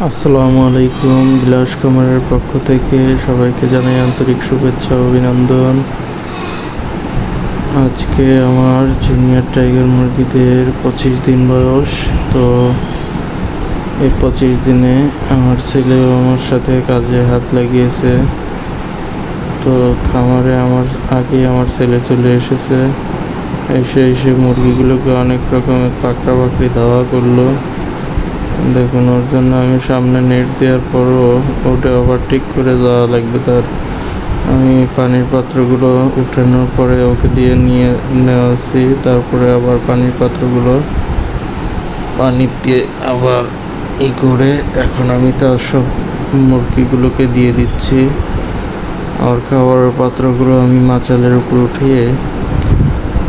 আসসালামু আলাইকুম। বিলাস কুমারের পক্ষ থেকে সবাইকে জানাই আন্তরিক শুভেচ্ছা ও অভিনন্দন। আজকে আমার জুনিয়র টাইগার মুরগিদের 25 দিন বয়স। তো এই 25 দিনে আমার ছেলেও আমার সাথে কাজে হাত লাগিয়েছে। তো খামারে আমার ছেলে চলে এসেছে। এসে মুরগিগুলোকে অনেক রকমের পাকড়া পাকড়ি ধাওয়া করলো। দেখুন, ওর জন্য আমি সামনে নেট দেওয়ার পরও ওটা ওভারটেক করে যাওয়া লাগবে তার। আমি পানির পাত্রগুলো উঠানোর পরে ওকে নিয়ে নেওয়াছি। তারপরে আবার পানির পাত্রগুলো পানি দিয়ে আবার করে এখন আমি তার সব মুরগিগুলোকে দিয়ে দিচ্ছি। আর খাবারের পাত্রগুলো আমি মাচালের উপর উঠিয়ে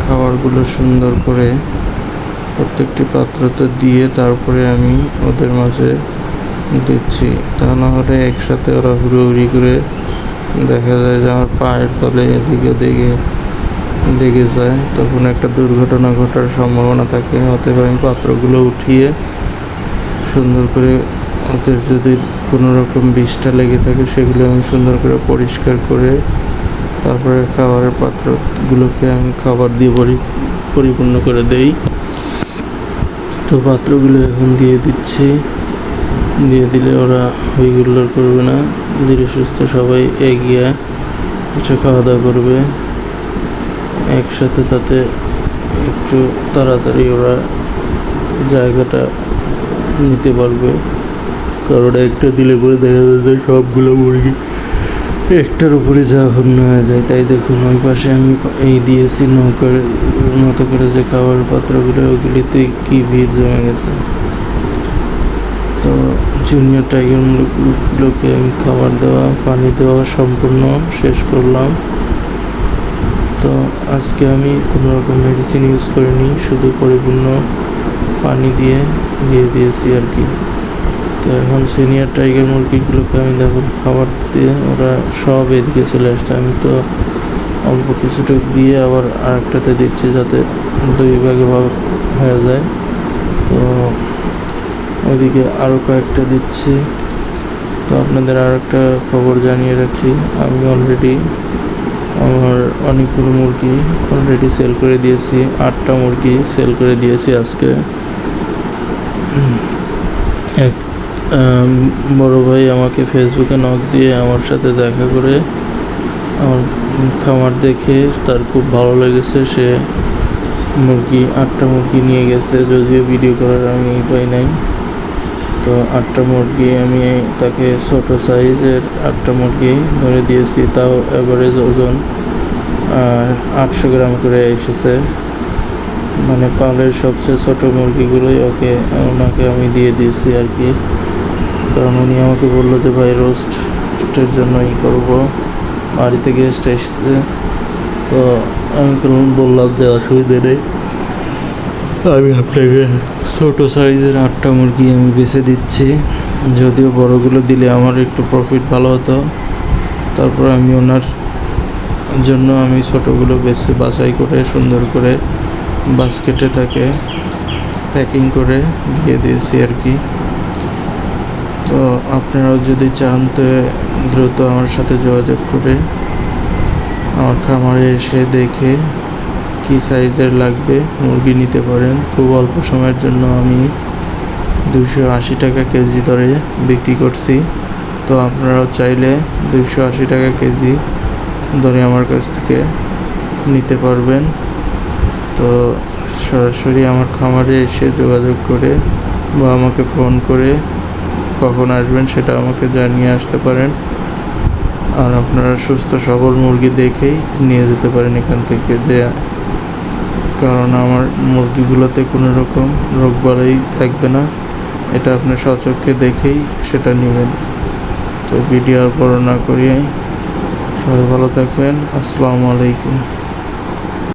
খাবারগুলো সুন্দর করে প্রত্যেকটি পাত্রতে দিয়ে তারপরে আমি ওদের মাঝে দিচ্ছি। তা না হলে একসাথে ওরা হুড়োহুড়ি করে দেখা যায় যে আমার পায়ের তলে এদিকে লেগে যায়, তখন একটা দুর্ঘটনা ঘটার সম্ভাবনা থাকে। অতএব আমি পাত্রগুলো উঠিয়ে সুন্দর করে ওদের যদি কোনো রকম বিষটা লেগে থাকে সেগুলো আমি সুন্দর করে পরিষ্কার করে তারপরে খাবারের পাত্রগুলোকে আমি খাবার দিয়ে পরিপূর্ণ করে দেই। তো পাত্রগুলো এখন দিয়ে দিচ্ছি। দিয়ে দিলে ওরা হইগুল্লোর করবে না, ধীরে সুস্থ সবাই এগিয়ে এসে খাওয়া দাওয়া করবে একসাথে। তাতে একটু তাড়াতাড়ি ওরা জায়গাটা নিতে পারবে, কারণ একটা দিলে পরে দেখা যায় সবগুলো মুরগি একটার উপরে যখন হয়ে যায়। তাই দেখুন, ওই পাশে আমি দিয়েছি নৌকার মতো করে যে খাবার পাত্রগুলো, ওগুলিতে কি ভিড় জমে গেছে। তো জুনিয়র টাইগার মুরগিগুলোকে আমি খাবার দেওয়া, পানি দেওয়া সম্পূর্ণ শেষ করলাম। তো আজকে আমি কোনো রকম মেডিসিন ইউজ করিনি, শুধু পরিপূর্ণ পানি দিয়ে দিয়েছি আর কি। তো এখন সিনিয়র টাইগার মুরগিগুলোকে আমি দেখুন খাবার দিয়ে ওরা সব এদিকে চলে আসছে। আমি তো অল্প কিছুটুকু দিয়ে আবার আরেকটাতে দিচ্ছি যাতে দুই ভাগে ভাগ হয়ে যায়। তো ওইদিকে আরও কয়েকটা দিচ্ছি। তো আপনাদের আর একটা খবর জানিয়ে রাখি, আমি অলরেডি আমার অনেকগুলো মুরগি অলরেডি সেল করে দিয়েছি। 8টা মুরগি সেল করে দিয়েছি আজকে। এক বড় ভাই আমাকে ফেসবুকে নক দিয়ে আমার সাথে দেখা করে আমার খামার দেখে তার খুব ভালো লেগেছে। সে 8টা মুরগি নিয়ে গেছে, যদিও ভিডিও করার আমি উপায় নাই। তো 8টা মুরগি আমি তাকে ছোট সাইজের 8টা মুরগি ধরে দিয়েছি, তাও অ্যাভারেজ ওজন 800 গ্রাম করে এসেছে। মানে পালের সবচেয়ে ছোটো মুরগিগুলোই ওনাকে আমি দিয়ে দিয়েছি আর কি। কারণ উনি আমাকে বললো যে ভাই রোস্টের জন্যই করবো, বাড়িতে গেস্ট এসছে। তো আমি বললাম যে অসুবিধে নেই, আমি আপনাকে ছোটো সাইজের 8টা মুরগি আমি বেছে দিচ্ছি। যদিও বড়গুলো দিলে আমার একটু প্রফিট ভালো হতো, তারপর আমি ওনার জন্য আমি ছোটোগুলো বেছে বাছাই করে সুন্দর করে বাস্কেটে তাকে প্যাকিং করে দিয়ে দিয়েছি আর কি। তো আপনারাও যদি চান তো দ্রুত আমার সাথে যোগাযোগ করে আমার খামারে এসে দেখে কি সাইজের লাগবে মুরগি নিতে পারেন। খুব অল্প সময়ের জন্য আমি 280 টাকা কেজি দরে বিক্রি করছি। তো আপনারাও চাইলে 280 টাকা কেজি দরে আমার কাছ থেকে নিতে পারবেন। তো সরাসরি আমার খামারে এসে যোগাযোগ করে বা আমাকে ফোন করে কখন আসবেন সেটা আমাকে জানিয়ে আসতে পারেন। আর আপনারা সুস্থ সবল মুরগি দেখেই নিয়ে যেতে পারেন এখান থেকে, কারণ আমার মুরগিগুলোতে কোনো রকম রোগবালাই থাকবে না। এটা আপনি সচক্ষে দেখেই সেটা নেবেন। তো ভিডিও আর বড় না করিয়ে সবাই ভালো থাকবেন। আসসালামু আলাইকুম।